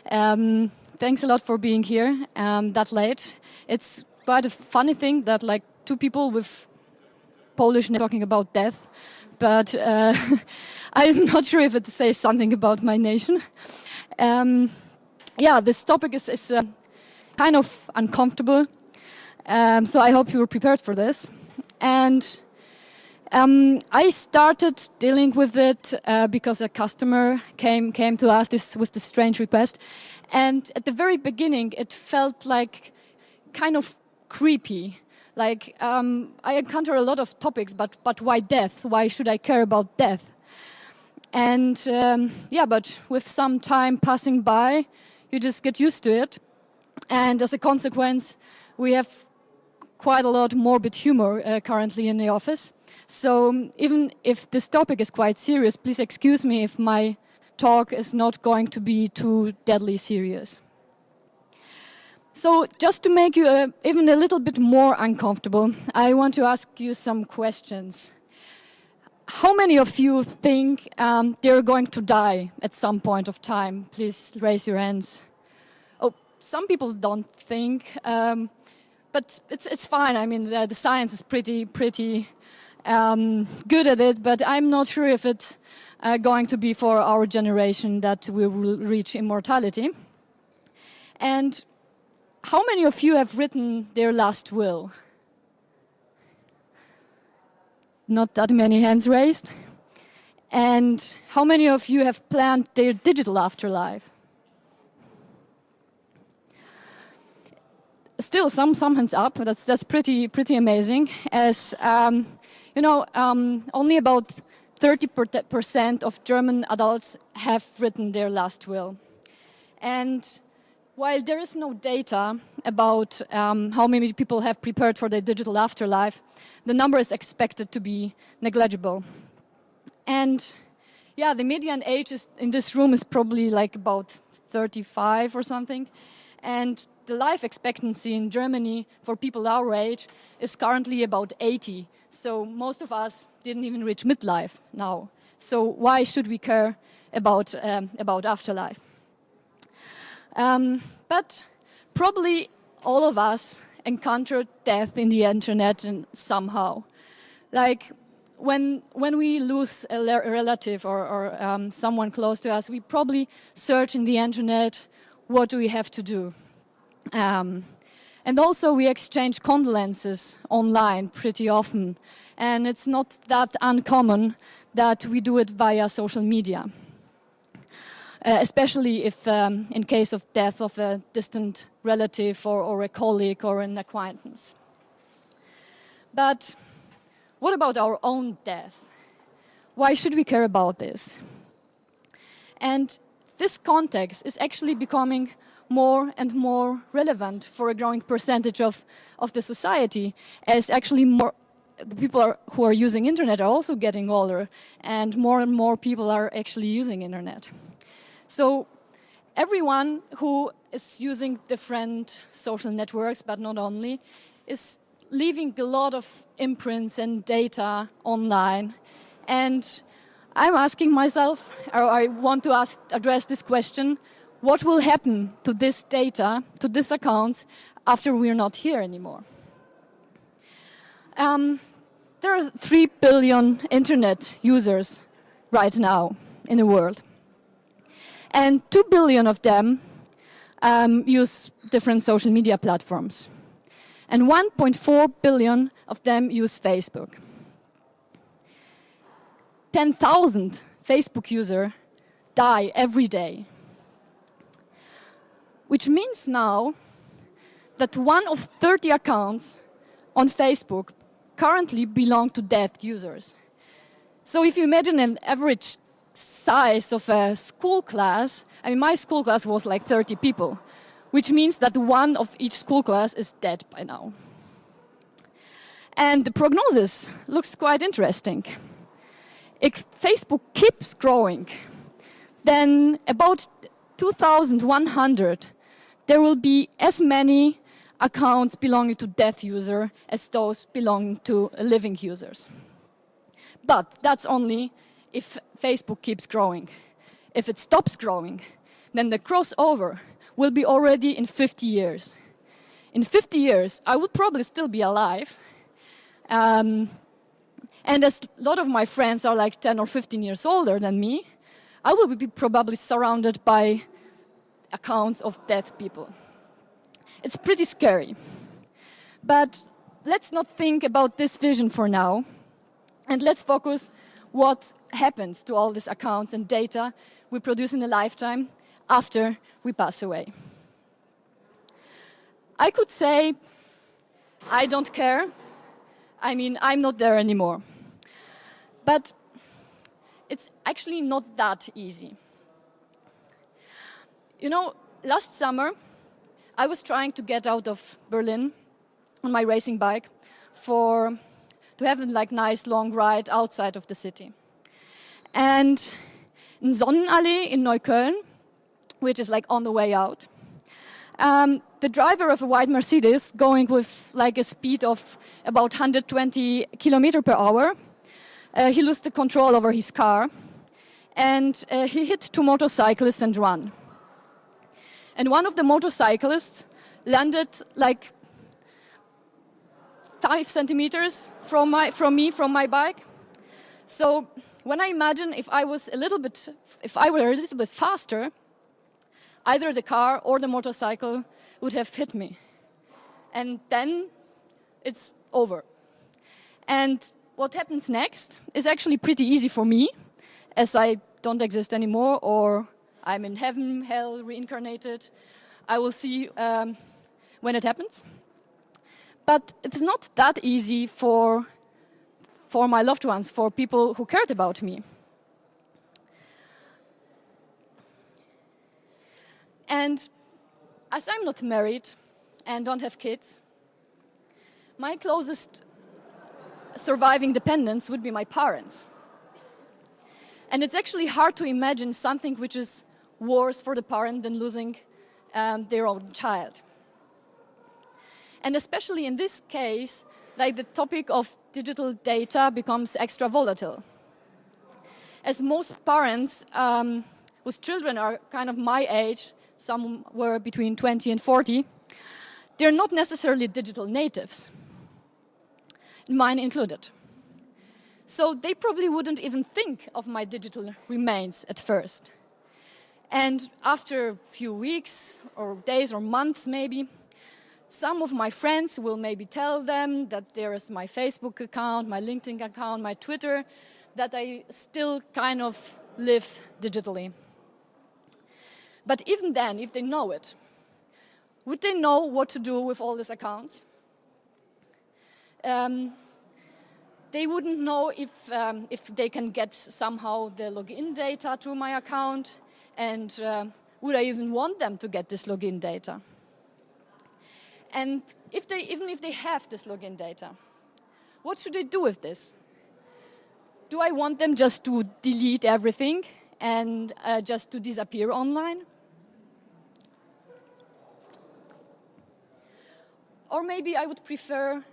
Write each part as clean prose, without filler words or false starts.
Thanks a lot for being here that late. It's quite a funny thing that like two people with Polish talking about death, but I'm not sure if it says something about my nation. Yeah, this topic is kind of uncomfortable, so I hope you were prepared for this. And I started dealing with it because a customer came to us with this strange request. And at the very beginning, it felt like kind of creepy. Like, I encounter a lot of topics, but why death? Why should I care about death? And yeah, but with some time passing by, you just get used to it. And as a consequence, we have quite a lot morbid humor currently in the office. So even if this topic is quite serious, please excuse me if my talk is not going to be too deadly serious. So just to make you even a little bit more uncomfortable, I want to ask you some questions. How many of you think they're going to die at some point of time? Please raise your hands. Oh, some people don't think, but it's fine. I mean, the science is pretty good at it, but I'm not sure if it's going to be for our generation that we will reach immortality. And how many of you have written their last will? Not that many hands raised. And how many of you have planned their digital afterlife? Still, some hands up. That's pretty amazing. As you know, only about 30% of German adults have written their last will. And while there is no data about how many people have prepared for their digital afterlife, the number is expected to be negligible. And yeah, the median age in this room is probably like about 35 or something. And the life expectancy in Germany for people our age is currently about 80. So most of us didn't even reach midlife now. So why should we care about afterlife? But probably all of us encountered death in the internet and somehow. Like when we lose a relative or someone close to us, we probably search in the internet, what do we have to do? And also we exchange condolences online pretty often. And it's not that uncommon that we do it via social media. Especially if in case of death of a distant relative or a colleague or an acquaintance. But what about our own death? Why should we care about this? And this context is actually becoming more and more relevant for a growing percentage of the society, as actually more the people who are using internet are also getting older, and more people are actually using internet. So everyone who is using different social networks, but not only, is leaving a lot of imprints and data online. And I'm asking myself, or I want to address this question, what will happen to this data, to these accounts, after we're not here anymore? There are 3 billion internet users right now in the world. And 2 billion of them use different social media platforms. And 1.4 billion of them use Facebook. 10,000 Facebook users die every day. Which means now that 1 of 30 accounts on Facebook currently belong to dead users. So if you imagine an average size of a school class, I mean, my school class was like 30 people, which means that 1 of each school class is dead by now. And the prognosis looks quite interesting. If Facebook keeps growing, then about 2,100, there will be as many accounts belonging to dead users as those belonging to living users. But that's only if Facebook keeps growing. If it stops growing, then the crossover will be already in 50 years. In 50 years, I will probably still be alive. And as a lot of my friends are like 10 or 15 years older than me, I will be probably surrounded by accounts of dead people. It's pretty scary. But let's not think about this vision for now. And let's focus what happens to all these accounts and data we produce in a lifetime after we pass away. I could say, I don't care. I mean, I'm not there anymore. But it's actually not that easy. You know, last summer, I was trying to get out of Berlin on my racing bike to have a like nice long ride outside of the city. And in Sonnenallee in Neukölln, which is like on the way out, the driver of a white Mercedes going with like a speed of about 120 kilometers per hour, he lost the control over his car and he hit two motorcyclists and ran. And one of the motorcyclists landed like 5 centimeters from my bike. So when I imagine if I were a little bit faster, either the car or the motorcycle would have hit me. And then it's over. And what happens next is actually pretty easy for me, as I don't exist anymore, or I'm in heaven, hell, reincarnated. I will see when it happens. But it's not that easy for my loved ones, for people who cared about me. And as I'm not married and don't have kids, my closest surviving dependents would be my parents. And it's actually hard to imagine something which is worse for the parent than losing their own child. And especially in this case, like the topic of digital data becomes extra volatile. As most parents whose children are kind of my age, some were between 20 and 40, they're not necessarily digital natives, mine included. So they probably wouldn't even think of my digital remains at first. And after a few weeks or days or months maybe, some of my friends will maybe tell them that there is my Facebook account, my LinkedIn account, my Twitter, that I still kind of live digitally. But even then, if they know it, would they know what to do with all these accounts? They wouldn't know if they can get somehow the login data to my account, and would I even want them to get this login data? And even if they have this login data, what should they do with this? Do I want them just to delete everything and just to disappear online? Or maybe I would prefer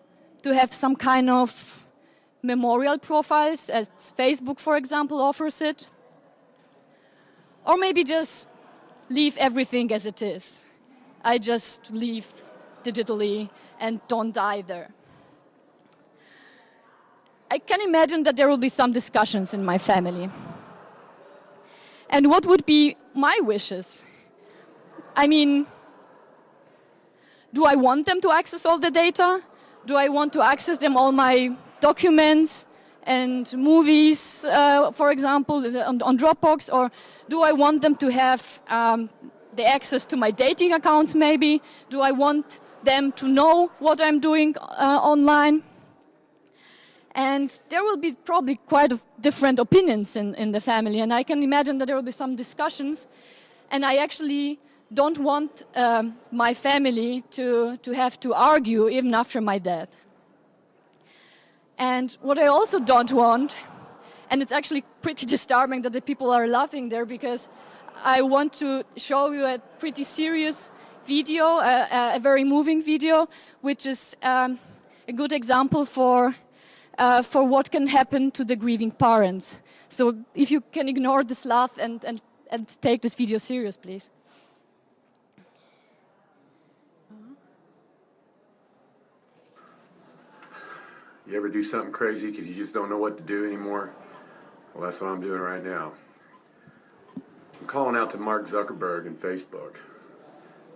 to have some kind of memorial profiles, as Facebook, for example, offers it. Or maybe just leave everything as it is. I just leave digitally and don't die there. I can imagine that there will be some discussions in my family. And what would be my wishes? I mean, do I want them to access all the data? Do I want to access them all my documents and movies, for example, on Dropbox? Or do I want them to have the access to my dating accounts maybe? Do I want them to know what I'm doing online? And there will be probably quite different opinions in the family, and I can imagine that there will be some discussions, and I actually don't want my family to have to argue even after my death. And what I also don't want, and it's actually pretty disturbing that the people are laughing there, because I want to show you a pretty serious video, a very moving video, which is a good example for what can happen to the grieving parents. So if you can ignore this laugh and take this video serious, please. You ever do something crazy because you just don't know what to do anymore? Well, that's what I'm doing right now. I'm calling out to Mark Zuckerberg and Facebook.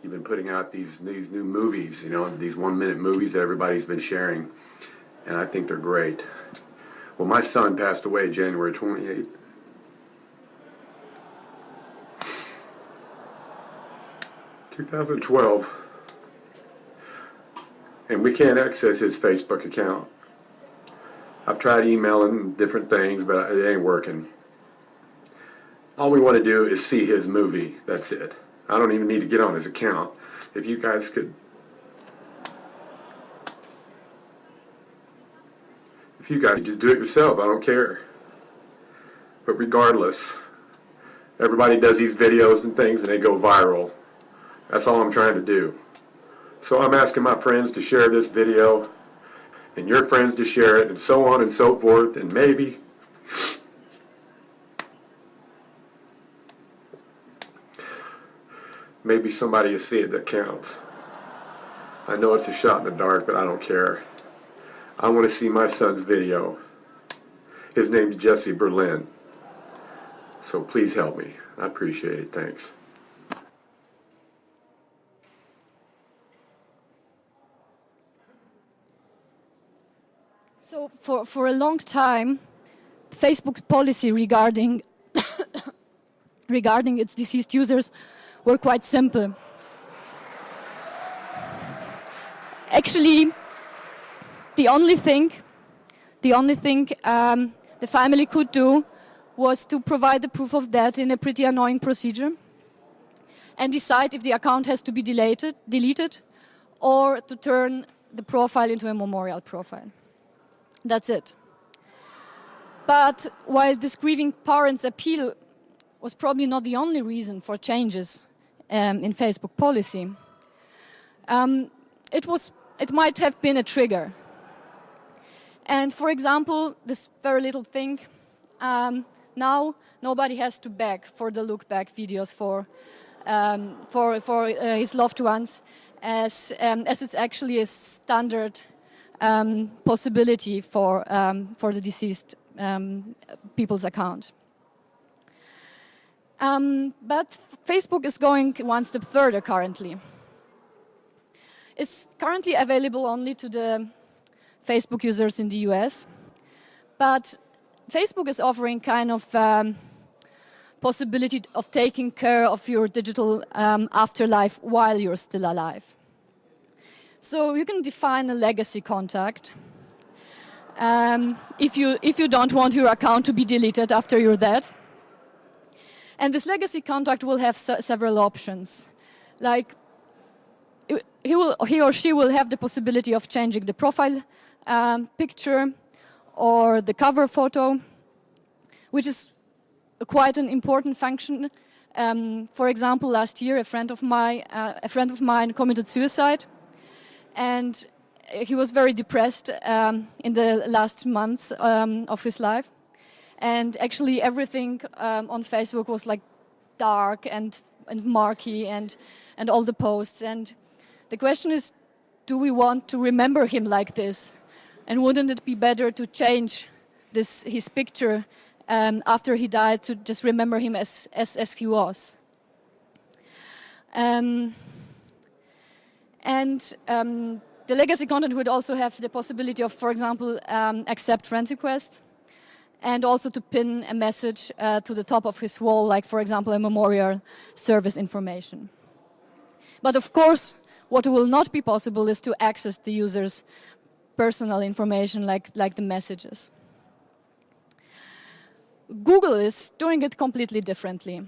You've been putting out these new movies, these 1-minute movies that everybody's been sharing, and I think they're great. Well, my son passed away January 28th. ...2012, and we can't access his Facebook account. I've tried emailing different things, but it ain't working. All we want to do is see his movie. That's it. I don't even need to get on his account. If you guys could... If you guys just do it yourself, I don't care. But regardless, everybody does these videos and things and they go viral. That's all I'm trying to do. So I'm asking my friends to share this video, and your friends to share it, and so on and so forth, and maybe somebody will see it that counts. I know it's a shot in the dark, but I don't care. I want to see my son's video. His name's Jesse Berlin. So please help me. I appreciate it. Thanks. So for a long time, Facebook's policy regarding its deceased users were quite simple. Actually, the only thing the family could do was to provide the proof of that in a pretty annoying procedure and decide if the account has to be deleted or to turn the profile into a memorial profile. That's it. But while this grieving parent's appeal was probably not the only reason for changes in Facebook policy, it might have been a trigger. And for example, this very little thing, now nobody has to beg for the look-back videos for his loved ones, as it's actually a standard possibility for the deceased people's account. But Facebook is going one step further currently. It's currently available only to the Facebook users in the US, but Facebook is offering kind of possibility of taking care of your digital afterlife while you're still alive. So you can define a legacy contact if you don't want your account to be deleted after you're dead. And this legacy contact will have several options. Like he or she will have the possibility of changing the profile picture or the cover photo, which is quite an important function. For example, last year a friend of mine committed suicide. And he was very depressed in the last months of his life. And actually everything on Facebook was like dark and murky and all the posts. And the question is, do we want to remember him like this? And wouldn't it be better to change his picture after he died to just remember him as he was? The legacy content would also have the possibility of, for example, accept friend requests, and also to pin a message to the top of his wall, like, for example, a memorial service information. But of course, what will not be possible is to access the user's personal information, like the messages. Google is doing it completely differently.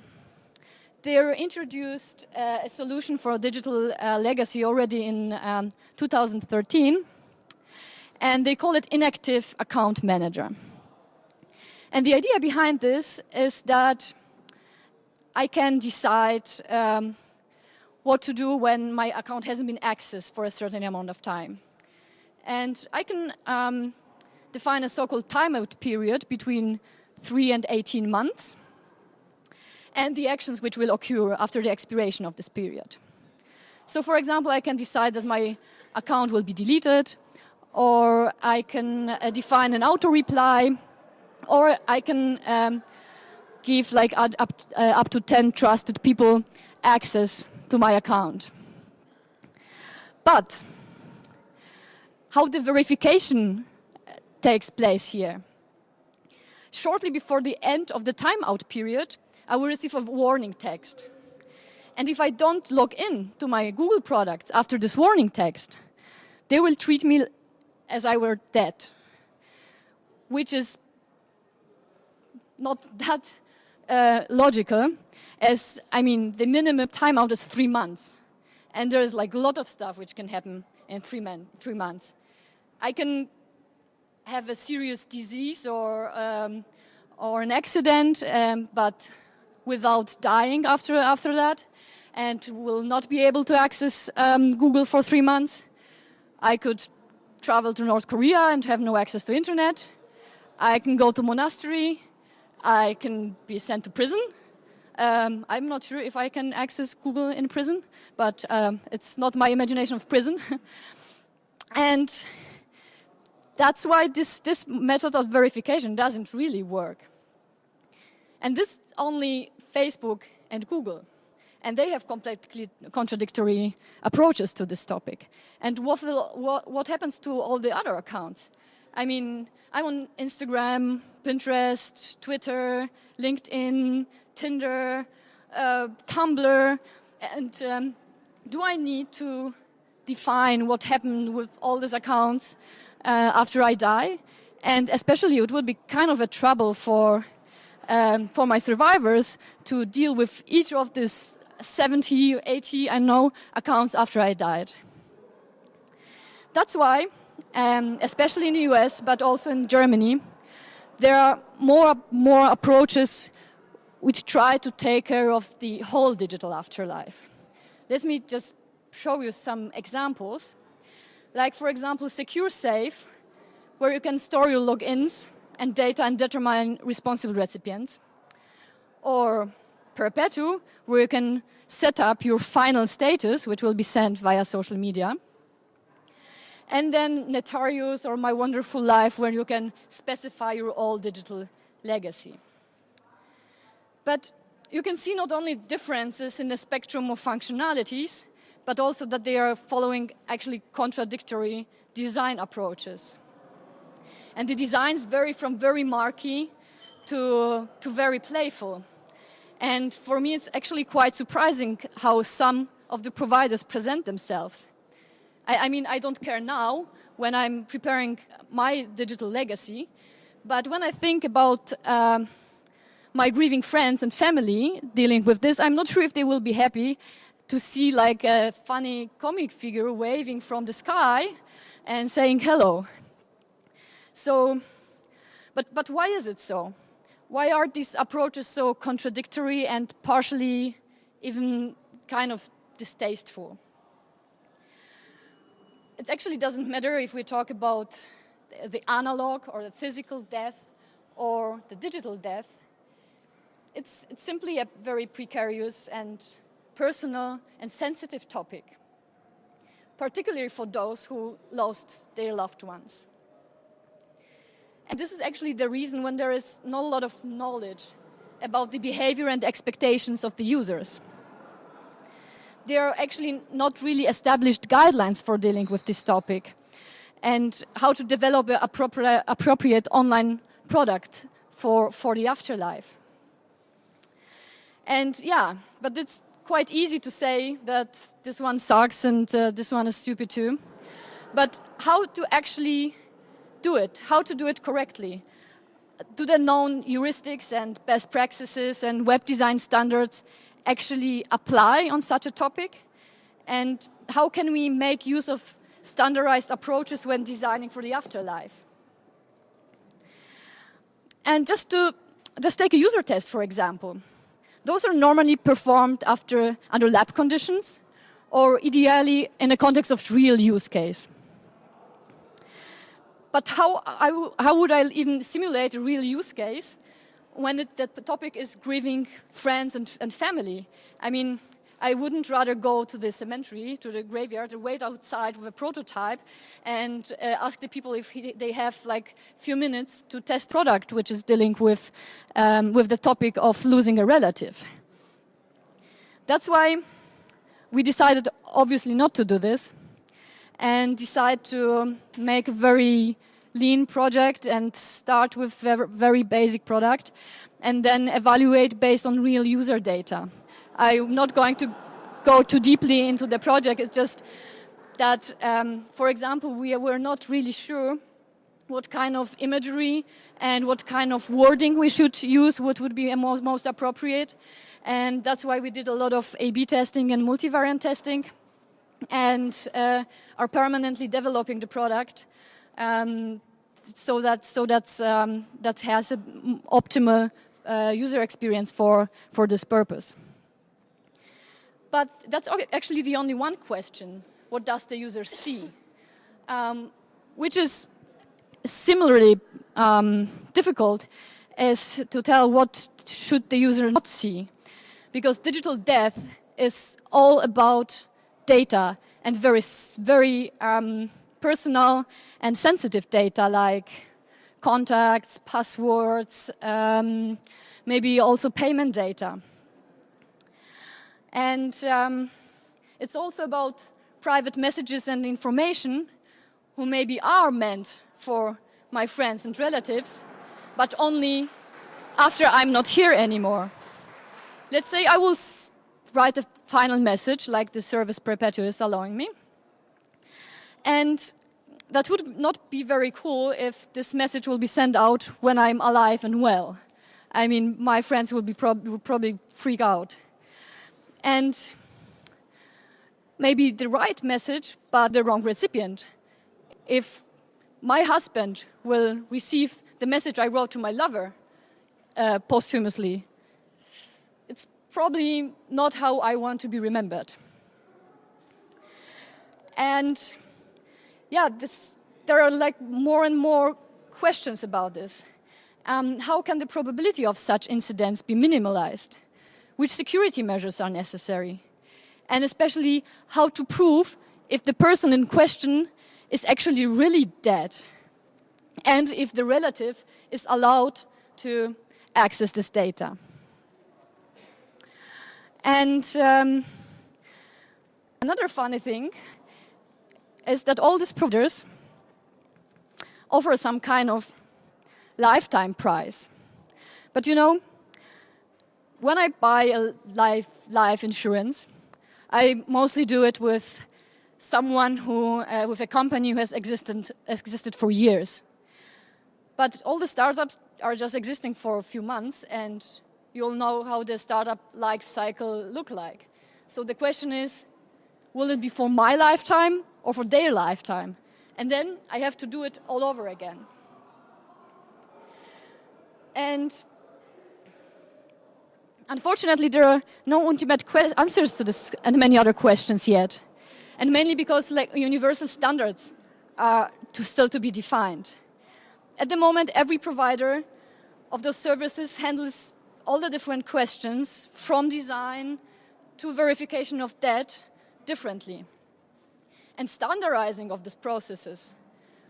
They introduced a solution for digital legacy already in 2013, and they call it Inactive Account Manager. And the idea behind this is that I can decide what to do when my account hasn't been accessed for a certain amount of time. And I can define a so-called timeout period between 3 and 18 months, and the actions which will occur after the expiration of this period. So for example, I can decide that my account will be deleted, or I can define an auto reply, or I can give like up to 10 trusted people access to my account. But how the verification takes place here. Shortly before the end of the timeout period, I will receive a warning text. And if I don't log in to my Google products after this warning text, they will treat me as I were dead, which is not that logical, as, I mean, the minimum timeout is 3 months. And there is like a lot of stuff which can happen in 3 months. I can have a serious disease or an accident, but without dying after that, and will not be able to access Google for 3 months. I could travel to North Korea and have no access to internet. I can go to monastery. I can be sent to prison. I'm not sure if I can access Google in prison, but it's not my imagination of prison. And that's why this method of verification doesn't really work. And this only Facebook and Google. And they have completely contradictory approaches to this topic. And what happens to all the other accounts? I mean, I'm on Instagram, Pinterest, Twitter, LinkedIn, Tinder, Tumblr, and do I need to define what happened with all these accounts after I die? And especially it would be kind of a trouble for my survivors to deal with each of these 70 or 80, I know, accounts after I died. That's why, especially in the US, but also in Germany, there are more approaches which try to take care of the whole digital afterlife. Let me just show you some examples. Like, for example, Secure Safe, where you can store your logins and data and determine responsible recipients. Or Perpetu, where you can set up your final status, which will be sent via social media. And then Netarius or My Wonderful Life, where you can specify your all digital legacy. But you can see not only differences in the spectrum of functionalities, but also that they are following actually contradictory design approaches. And the designs vary from very marquee to very playful. And for me, it's actually quite surprising how some of the providers present themselves. I mean, I don't care now when I'm preparing my digital legacy, but when I think about my grieving friends and family dealing with this, I'm not sure if they will be happy to see like a funny comic figure waving from the sky and saying hello. So, but why is it so? Why are these approaches so contradictory and partially even kind of distasteful? It actually doesn't matter if we talk about the analog or the physical death or the digital death. It's simply a very precarious and personal and sensitive topic, particularly for those who lost their loved ones. And this is actually the reason when there is not a lot of knowledge about the behavior and expectations of the users. There are actually not really established guidelines for dealing with this topic and how to develop an appropriate online product for the afterlife. And yeah, but it's quite easy to say that this one sucks and this one is stupid too. But how to actually do it, how to do it correctly? Do the known heuristics and best practices and web design standards actually apply on such a topic? And how can we make use of standardized approaches when designing for the afterlife? And just take a user test, for example. Those are normally performed under lab conditions or ideally in a context of real use case. But how would I even simulate a real use case when the topic is grieving friends and family? I mean, I wouldn't rather go to the cemetery, to the graveyard, and wait outside with a prototype and ask the people if they have like few minutes to test the product, which is dealing with the topic of losing a relative. That's why we decided, obviously, not to do this and decide to make a very lean project and start with very basic product and then evaluate based on real user data. I'm not going to go too deeply into the project. It's just that, for example, we were not really sure what kind of imagery and what kind of wording we should use, what would be most appropriate. And that's why we did a lot of A/B testing and multivariant testing and are permanently developing the product so that has an optimal user experience for this purpose. But that's actually the only one question. What does the user see? Which is similarly difficult as to tell what should the user not see. Because digital death is all about data and very personal and sensitive data like contacts, passwords, maybe also payment data. And it's also about private messages and information who maybe are meant for my friends and relatives, but only after I'm not here anymore. Let's say I will write a final message like the service perpetual is allowing me. And that would not be very cool if this message will be sent out when I'm alive and well. I mean, my friends would probably freak out. And maybe the right message, but the wrong recipient. If my husband will receive the message I wrote to my lover posthumously, it's probably not how I want to be remembered. And yeah, there are like more and more questions about this. How can the probability of such incidents be minimalized? Which security measures are necessary? And especially how to prove if the person in question is actually really dead and if the relative is allowed to access this data. And another funny thing is that all these providers offer some kind of lifetime price. But you know, when I buy a life insurance, I mostly do it with someone who, with a company who has existed for years. But all the startups are just existing for a few months, and you all know how the startup life cycle look like. So the question is, will it be for my lifetime or for their lifetime? And then I have to do it all over again. And unfortunately, there are no ultimate answers to this and many other questions yet. And mainly because like universal standards are still to be defined. At the moment, every provider of those services handles all the different questions from design to verification of debt differently. And standardizing of these processes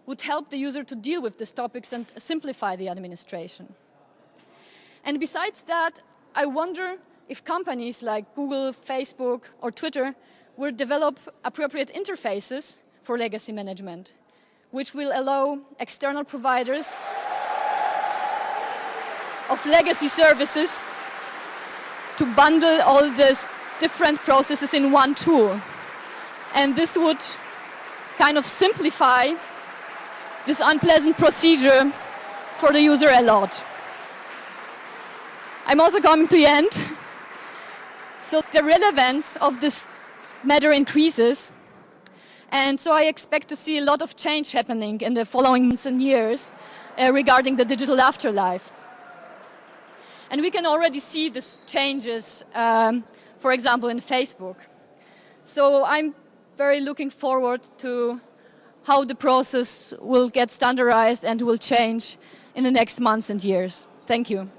would help the user to deal with these topics and simplify the administration. And besides that, I wonder if companies like Google, Facebook, or Twitter will develop appropriate interfaces for legacy management, which will allow external providers of legacy services to bundle all these different processes in one tool. And this would kind of simplify this unpleasant procedure for the user a lot. I'm also coming to the end. So the relevance of this matter increases. And so I expect to see a lot of change happening in the following months and years regarding the digital afterlife. And we can already see these changes, for example, in Facebook. So I'm very looking forward to how the process will get standardized and will change in the next months and years. Thank you.